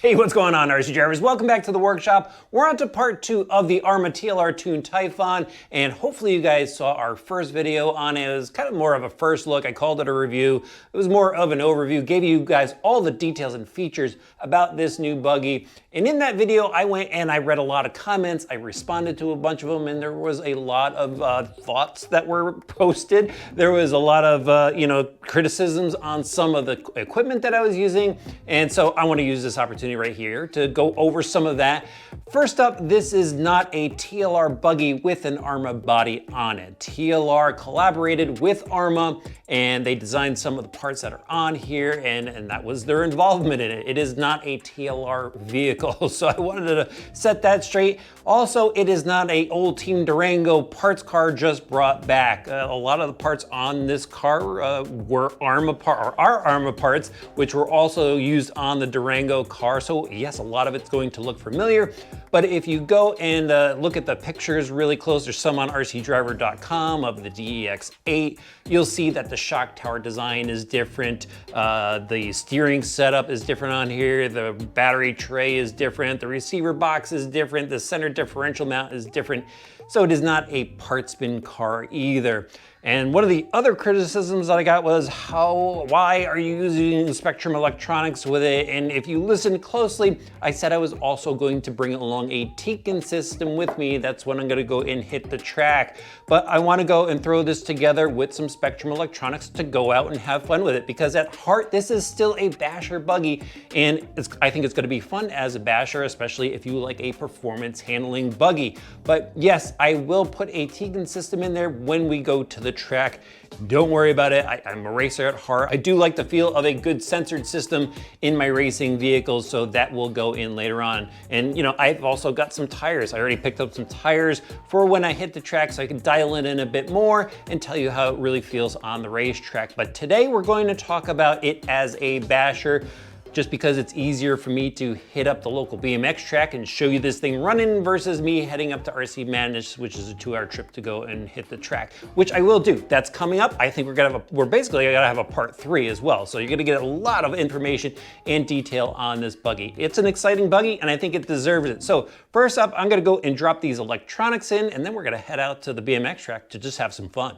Hey, what's going on, RC drivers? Welcome back to the workshop. We're on to part 2 of the Arrma TLR Tuned Typhon, and hopefully you guys saw our first video on it. It was kind of more of a first look. I called it a review. It was more of an overview, gave you guys all the details and features about this new buggy. And in that video, I went and I read a lot of comments. I responded to a bunch of them, and there was a lot of thoughts that were posted. There was a lot of criticisms on some of the equipment that I was using, and so I want to use this opportunity right here to go over some of that. First up, this is not a TLR buggy with an Arrma body on it. TLR collaborated with Arrma and they designed some of the parts that are on here, and that was their involvement in it. It is not a TLR vehicle, so I wanted to set that straight. Also, it is not a old Team Durango parts car just brought back. A lot of the parts on this car were Arrma parts, which were also used on the Durango car. So yes, a lot of it's going to look familiar, but if you go and look at the pictures really close, there's some on rcdriver.com of the DEX8, you'll see that the shock tower design is different, the steering setup is different on here, the battery tray is different, the receiver box is different, the center differential mount is different, so it is not a parts bin car either. And one of the other criticisms that I got was why are you using Spectrum electronics with it? And if you listen closely, I said I was also going to bring along a Tekin system with me. That's when I'm gonna go and hit the track. But I wanna go and throw this together with some Spectrum electronics to go out and have fun with it, because at heart, this is still a basher buggy. And I think it's gonna be fun as a basher, especially if you like a performance handling buggy. But yes, I will put a Tekin system in there when we go to the track. Don't worry about it. I'm a racer at heart. I do like the feel of a good censored system in my racing vehicles, so that will go in later on. And I've also got some tires. I already picked up some tires for when I hit the track, so I can dial it in a bit more and tell you how it really feels on the racetrack. But today we're going to talk about it as a basher, just because it's easier for me to hit up the local BMX track and show you this thing running versus me heading up to RC Madness, which is a 2-hour trip to go and hit the track, which I will do. That's coming up. I think we're basically gonna have a part 3 as well. So you're gonna get a lot of information and detail on this buggy. It's an exciting buggy and I think it deserves it. So first up, I'm gonna go and drop these electronics in, and then we're gonna head out to the BMX track to just have some fun.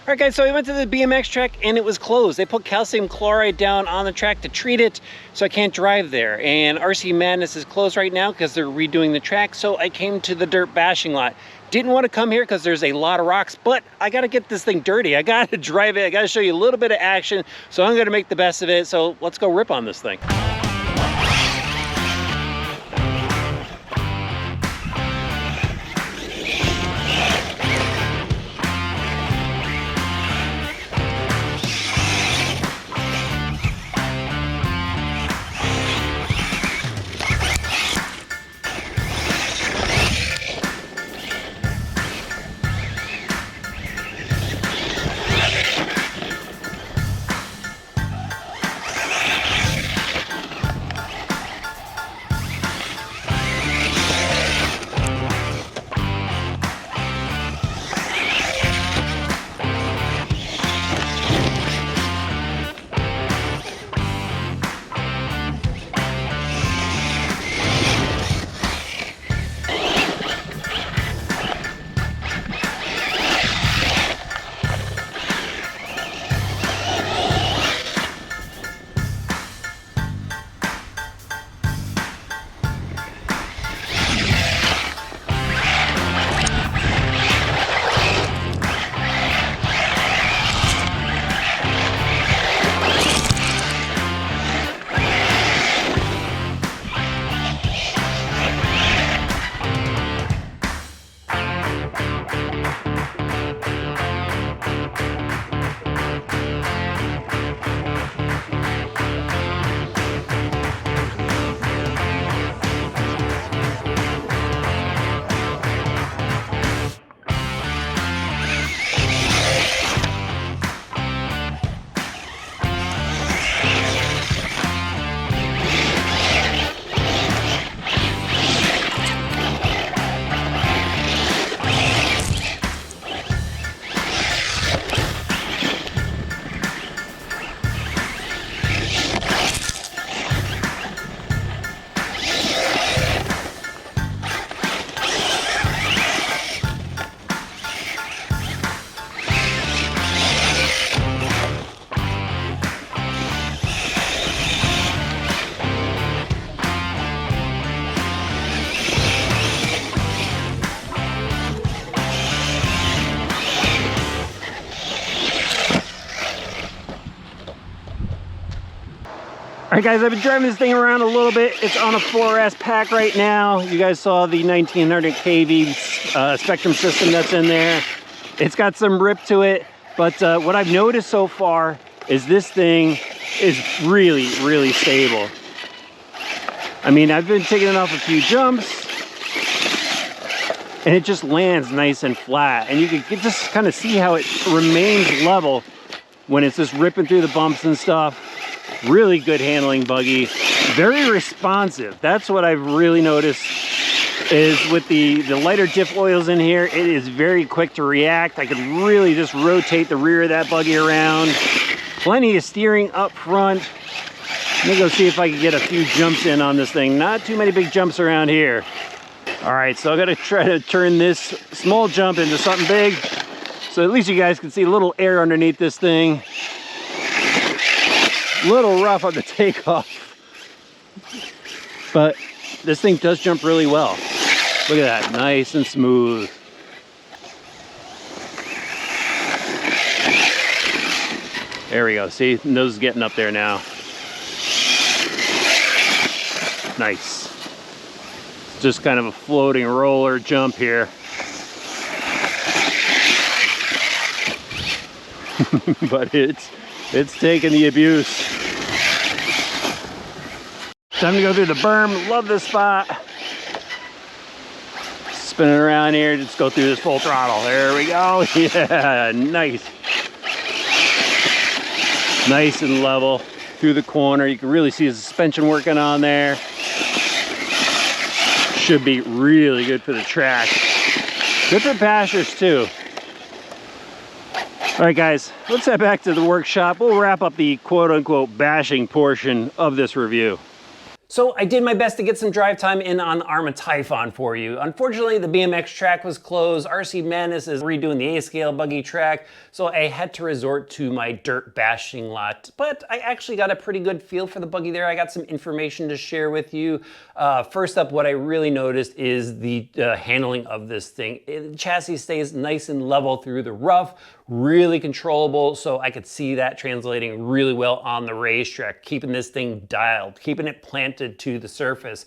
All right guys, so we went to the BMX track and it was closed. They put calcium chloride down on the track to treat it, so I can't drive there. And RC Madness is closed right now because they're redoing the track, so I came to the dirt bashing lot. Didn't want to come here because there's a lot of rocks, but I gotta get this thing dirty. I gotta drive it, I gotta show you a little bit of action, so I'm gonna make the best of it. So let's go rip on this thing. right, guys, I've been driving this thing around a little bit. It's on a 4S pack right now. You guys saw the 1900 kV Spectrum system that's in there. It's got some rip to it, but what I've noticed so far is this thing is really, really stable. I mean, I've been taking it off a few jumps, and it just lands nice and flat. And you can just kind of see how it remains level when it's just ripping through the bumps and stuff. Really good handling buggy, very responsive. That's what I've really noticed, is with the lighter diff oils in here, it is very quick to react. I could really just rotate the rear of that buggy around. Plenty of steering up front. Let me go see if I can get a few jumps in on this thing. Not too many big jumps around here. All right, so I gotta try to turn this small jump into something big, so at least you guys can see a little air underneath this thing. A little rough on the takeoff, but this thing does jump really well. Look at that, nice and smooth. There we go, see, nose is getting up there now. Nice. Just kind of a floating roller jump here. But it's taking the abuse. Time to go through the berm. Love this spot. Spinning around here, just go through this full throttle. There we go. Yeah, nice. Nice and level through the corner. You can really see the suspension working on there. Should be really good for the track. Good for bashers too. All right, guys, let's head back to the workshop. We'll wrap up the quote-unquote bashing portion of this review. So I did my best to get some drive time in on Arrma Typhon for you. Unfortunately, the BMX track was closed. RC Madness is redoing the A-scale buggy track, so I had to resort to my dirt bashing lot. But I actually got a pretty good feel for the buggy there. I got some information to share with you. First up, what I really noticed is the handling of this thing. The chassis stays nice and level through the rough, really controllable, so I could see that translating really well on the racetrack, keeping this thing dialed, keeping it planted to the surface.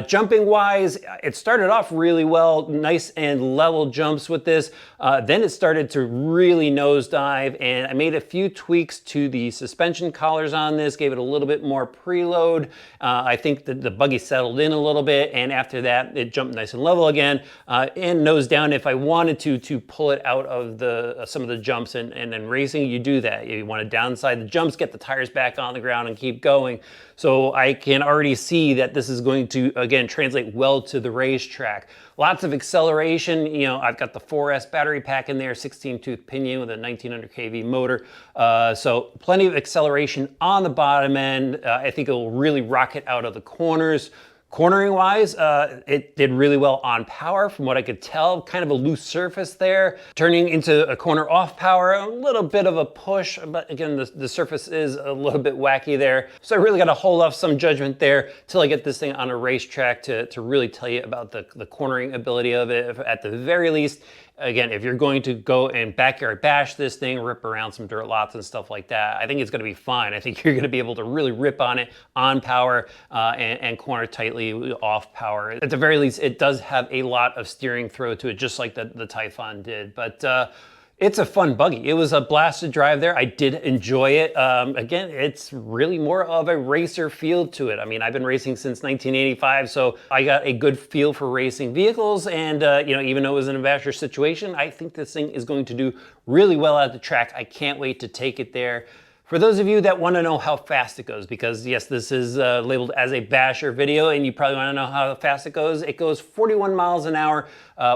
Jumping wise, it started off really well, nice and level jumps with this. Then it started to really nosedive, and I made a few tweaks to the suspension collars on this, gave it a little bit more preload. I think that the buggy settled in a little bit, and after that it jumped nice and level again, and nose down if I wanted to pull it out of the some of the jumps. And then racing, you do that. You want to downside the jumps, get the tires back on the ground and keep going. So I can already see that this is going to, again, translate well to the racetrack. Lots of acceleration. You know, I've got the 4S battery pack in there, 16-tooth pinion with a 1900 kV motor. So plenty of acceleration on the bottom end. I think it will really rocket out of the corners. Cornering wise, it did really well on power from what I could tell. Kind of a loose surface there. Turning into a corner off power, a little bit of a push, but again, the surface is a little bit wacky there. So I really got to hold off some judgment there till I get this thing on a racetrack to really tell you about the cornering ability of it. At the very least, again, if you're going to go and backyard bash this thing, rip around some dirt lots and stuff like that, I think it's going to be fine. I think you're going to be able to really rip on it on power and corner tightly off power. At the very least, it does have a lot of steering throw to it, just like the Typhon did. But it's a fun buggy. It was a blast to drive there. I did enjoy it. Again, it's really more of a racer feel to it. I mean, I've been racing since 1985, so I got a good feel for racing vehicles. And you know, even though it was in a basher situation, I think this thing is going to do really well at the track. I can't wait to take it there. For those of you that want to know how fast it goes, because yes, this is labeled as a basher video, and you probably want to know how fast it goes 41 miles an hour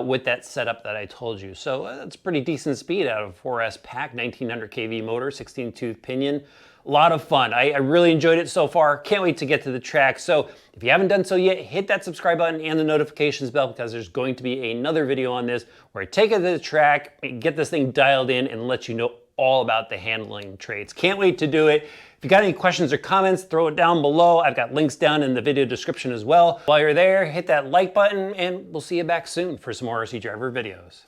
with that setup that I told you. So that's pretty decent speed out of a 4S pack, 1900 kV motor, 16-tooth pinion. A lot of fun. I really enjoyed it so far. Can't wait to get to the track. So if you haven't done so yet, hit that subscribe button and the notifications bell, because there's going to be another video on this where I take it to the track, get this thing dialed in, and let you know all about the handling traits. Can't wait to do it. If you got any questions or comments, throw it down below. I've got links down in the video description as well. While you're there, hit that like button, and we'll see you back soon for some more RC Driver videos.